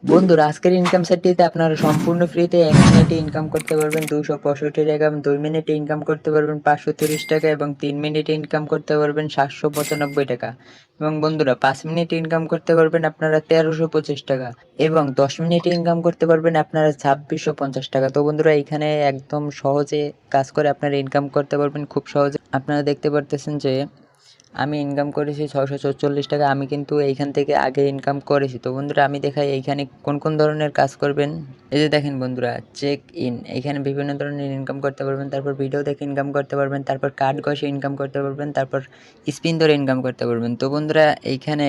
বন্ধুরা আজকের ইনকাম সেটটিতে আপনারা সম্পূর্ণ ফ্রিতে ১ মিনিটে ইনকাম করতে পারবেন ২৬৫ টাকা এবং ২ মিনিটে ইনকাম করতে পারবেন ৫৩০ টাকা এবং ৩ মিনিটে ইনকাম করতে পারবেন ৭৯৫ টাকা এবং বন্ধুরা ৫ মিনিটে ইনকাম করতে পারবেন আপনারা ১৩২৫ টাকা এবং ১০ মিনিটে ইনকাম করতে পারবেন আপনারা ২৬৫০ টাকা। তো বন্ধুরা এইখানে একদম সহজে কাজ করে আপনারা ইনকাম করতে পারবেন খুব সহজে। আপনারা দেখতে পারতেছেন যে আমি ইনকাম করেছি ৬৪৪ টাকা। আমি কিন্তু এইখান থেকে আগে ইনকাম করেছি। তো বন্ধুরা আমি দেখাই এইখানে কোন কোন ধরনের কাজ করবেন। এই যে দেখেন বন্ধুরা, চেক ইন, এইখানে বিভিন্ন ধরনের ইনকাম করতে পারবেন, তারপর ভিডিও দেখে ইনকাম করতে পারবেন, তারপর কার্ড ঘষে ইনকাম করতে পারবেন, তারপর স্পিন ধরে ইনকাম করতে পারবেন। তো বন্ধুরা এইখানে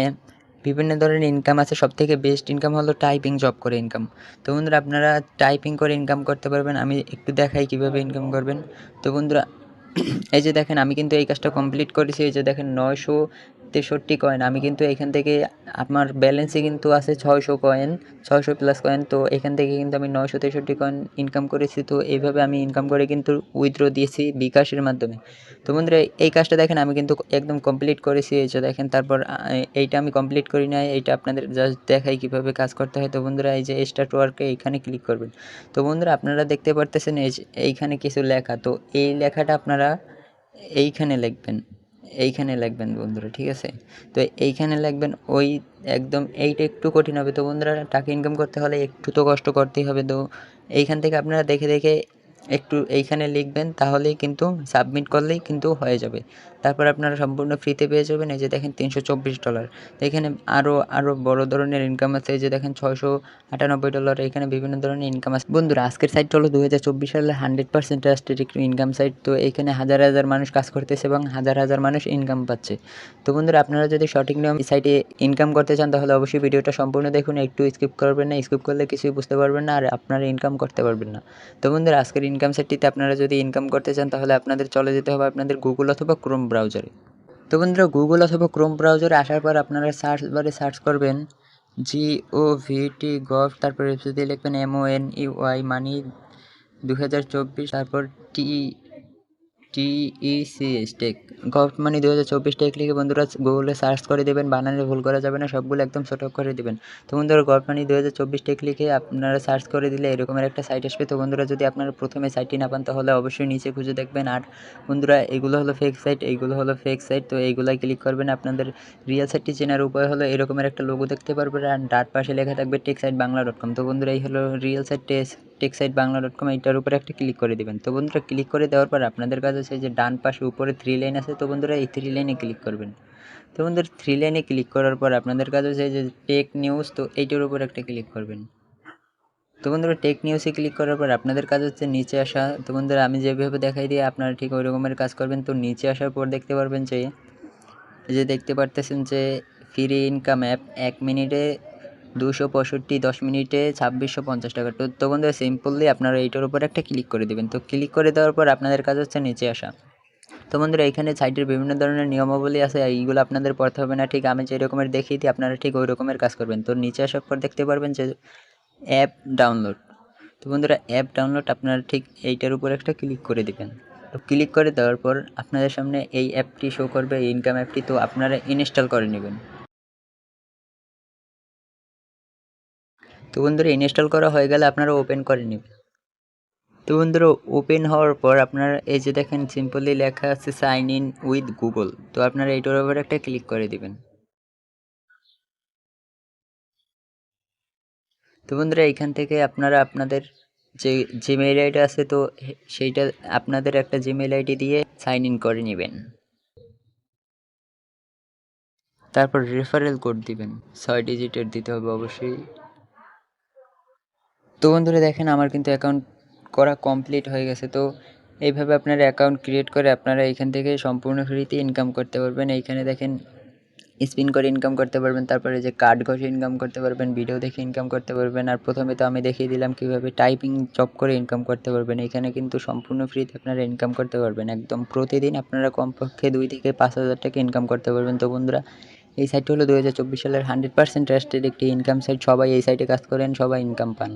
বিভিন্ন ধরনের ইনকাম আছে। সবথেকে বেস্ট ইনকাম হলো টাইপিং জব করে ইনকাম। তো বন্ধুরা আপনারা টাইপিং করে ইনকাম করতে পারবেন। আমি একটু দেখাই কিভাবে ইনকাম করবেন। তো বন্ধুরা এই যে দেখেন আমি কিন্তু এই কাজটা কমপ্লিট করেছি। এই যে দেখেন ৯৬৩ কয়েন। আমি কিন্তু এখান থেকে আমার ব্যালেন্সে কিন্তু আছে ৬০০ কয়েন, ৬০০ প্লাস কয়েন। তো এখান থেকে কিন্তু আমি ৯৬৩ কয়েন ইনকাম করেছি। তো এইভাবে আমি ইনকাম করে কিন্তু উইথড্র দিয়েছি বিকাশের মাধ্যমে। তো বন্ধুরা এই কাজটা দেখেন আমি কিন্তু একদম কমপ্লিট করেছি। এই যে দেখেন তারপর এইটা আমি কমপ্লিট করি নাই। এইটা আপনাদের জাস্ট দেখাই কীভাবে কাজ করতে হয়। তো বন্ধুরা এই যে স্টার্ট ওয়ার্কে এইখানে ক্লিক করবেন। তো বন্ধুরা আপনারা দেখতে পারতেছেন এই যে এইখানে কিছু লেখা। তো এই লেখাটা আপনারা এইখানে লিখবেন, এইখানে লিখবেন বন্ধুরা, ঠিক আছে? তো এইখানে লিখবেন ওই একদম এইটা একটু কঠিন হবে। তো বন্ধুরা টাকা ইনকাম করতে হলে একটু তো কষ্ট করতেই হবে। তো এইখান থেকে আপনারা দেখে দেখে একটু এইখানে লিখবেন, তাহলেই কিন্তু সাবমিট করলেই কিন্তু হয়ে যাবে। তারপর আপনারা সম্পূর্ণ ফ্রিতে পেয়ে যাবেন। এই যে দেখেন $৩২৪। তো এখানে আরও বড় ধরনের ইনকাম আছে। এই যে দেখেন $৬৯৮। এখানে বিভিন্ন ধরনের ইনকাম আছে। বন্ধুরা আজকের সাইটটা হলো ২০২৪ সালের 100% ট্রাস্টেড একটি ইনকাম সাইট। তো এইখানে হাজার হাজার মানুষ কাজ করতেছে এবং হাজার হাজার মানুষ ইনকাম পাচ্ছে। তো বন্ধুরা আপনারা যদি সঠিক নিয়ম এই সাইটে ইনকাম করতে চান তাহলে অবশ্যই ভিডিওটা সম্পূর্ণ দেখুন, একটু স্কিপ করবেন না। স্কিপ করলে কিছুই বুঝতে পারবেন না আর আপনারা ইনকাম করতে পারবেন না। তো বন্ধুরা আজকের ইনকাম সেটটিতে আপনারা যদি ইনকাম করতে চান তাহলে আপনাদের চলে যেতে হবে আপনাদের গুগল অথবা ক্রোম ব্রাউজারে। তো বন্ধুরা গুগল অথবা ক্রোম ব্রাউজারে আসার পর আপনারা সার্চ বারে সার্চ করবেন GOVT তারপর ওয়েবসাইটে লিখবেন MONEY মানি 2024, তারপর TECH টেক গভট মানি 2024 টেক লিখে বন্ধুরা গুগলে সার্চ করে দেবেন। বানানে ভুল করা যাবে না, সবগুলো একদম সঠিক করে দেবেন। তো বন্ধুরা গভট মানি 2024 টেক লিখে আপনারা সার্চ করে দিলে এরকমের একটা সাইট আসবে। তো বন্ধুরা যদি আপনারা প্রথমে সাইটটি না পান তাহলে অবশ্যই নিচে খুঁজে দেখবেন। আর বন্ধুরা এগুলো হলো ফেক সাইট, এইগুলো হলো ফেক সাইট। তো এইগুলাই ক্লিক করবেন। আপনাদের রিয়েল সাইটটি চেনার উপায় হলো এরকমের একটা লোগো দেখতে পারবেন আর ডান পাশে লেখা থাকবে techsitebangla.com। তো বন্ধুরা এই হলো রিয়েল সাইট techsitebangla.com। এইটার উপরে একটা ক্লিক করে দিবেন। তো বন্ধুরা ক্লিক করে দেওয়ার পর আপনাদের কাছে আছে যে ডান পাশে উপরে 3 লাইন আছে। তো বন্ধুরা এই 3 লাইনে ক্লিক করবেন। তো বন্ধুরা 3 লাইনে ক্লিক করার পর আপনাদের কাছে আছে যে টেক নিউজ, তো এইটার উপর একটা ক্লিক করবেন। তো বন্ধুরা টেক নিউজে ক্লিক করার পর আপনাদের কাজ হচ্ছে নিচে আসা। তো বন্ধুরা আমি যেভাবে দেখাই দিই আপনারা ঠিক ওই রকমের কাজ করবেন। তো নিচে আসার পর দেখতে পারবেন যে এই যে দেখতে পারতেছেন যে ফ্রি ইনকাম অ্যাপ 1 মিনিটে 265, 10 মিনিটে 2650 টাকা। তো বন্ধুরা সিম্পলি আপনারা এইটার উপর একটা ক্লিক করে দেবেন। তো ক্লিক করে দেওয়ার পর আপনাদের কাজ হচ্ছে নিচে আসা। তো বন্ধুরা এখানে সাইটের বিভিন্ন ধরনের নিয়মাবলী আছে, এইগুলো আপনাদের পড়তে হবে না। ঠিক আমি যে রকমের দেখিয়ে দিই আপনারা ঠিক ওই রকমের কাজ করবেন। তো নিচে আসার পর দেখতে পারবেন যে অ্যাপ ডাউনলোড। তো বন্ধুরা অ্যাপ ডাউনলোড আপনারা ঠিক এইটার উপর একটা ক্লিক করে দেবেন। তো ক্লিক করে দেওয়ার পর আপনাদের সামনে এই অ্যাপটি শো করবে, এই ইনকাম অ্যাপটি। তো আপনারা ইনস্টল করে নেবেন। তো বন্ধুরা ইনস্টল করা হয়ে গেলে আপনারা ওপেন করে নেবেন। তো বন্ধুরা ওপেন হওয়ার পর আপনারা এই যে দেখেন সিম্পলি লেখা আছে সাইন ইন উইথ গুগল। তো আপনারা এইটার উপর একটা ক্লিক করে দিবেন। তো বন্ধুরা এইখান থেকে আপনারা আপনাদের যে জিমেইল আইডি আছে তো সেইটা আপনাদের একটা জিমেইল আইডি দিয়ে সাইন ইন করে নেবেন। তারপর রেফারেল কোড দিবেন, 6 ডিজিটের দিতে হবে অবশ্যই। তো বন্ধুরা দেখেন আমার কিন্তু অ্যাকাউন্ট করা কমপ্লিট হয়ে গেছে। তো এইভাবে আপনারা অ্যাকাউন্ট ক্রিয়েট করে আপনারা এইখান থেকে সম্পূর্ণ ফ্রিতে ইনকাম করতে পারবেন। এইখানে দেখেন স্পিন করে ইনকাম করতে পারবেন, তারপরে যে কার্ড ঘষে ইনকাম করতে পারবেন, ভিডিও দেখে ইনকাম করতে পারবেন। আর প্রথমে তো আমি দেখিয়ে দিলাম কীভাবে টাইপিং জব করে ইনকাম করতে পারবেন। এইখানে কিন্তু সম্পূর্ণ ফ্রিতে আপনারা ইনকাম করতে পারবেন। একদম প্রতিদিন আপনারা কমপক্ষে 2 থেকে 5,000 টাকা ইনকাম করতে পারবেন। তো বন্ধুরা এই সাইটটি হলো 2024 সালের 100% ট্রাস্টেড একটি ইনকাম সাইট। সবাই এই সাইটে কাজ করেন, সবাই ইনকাম পান।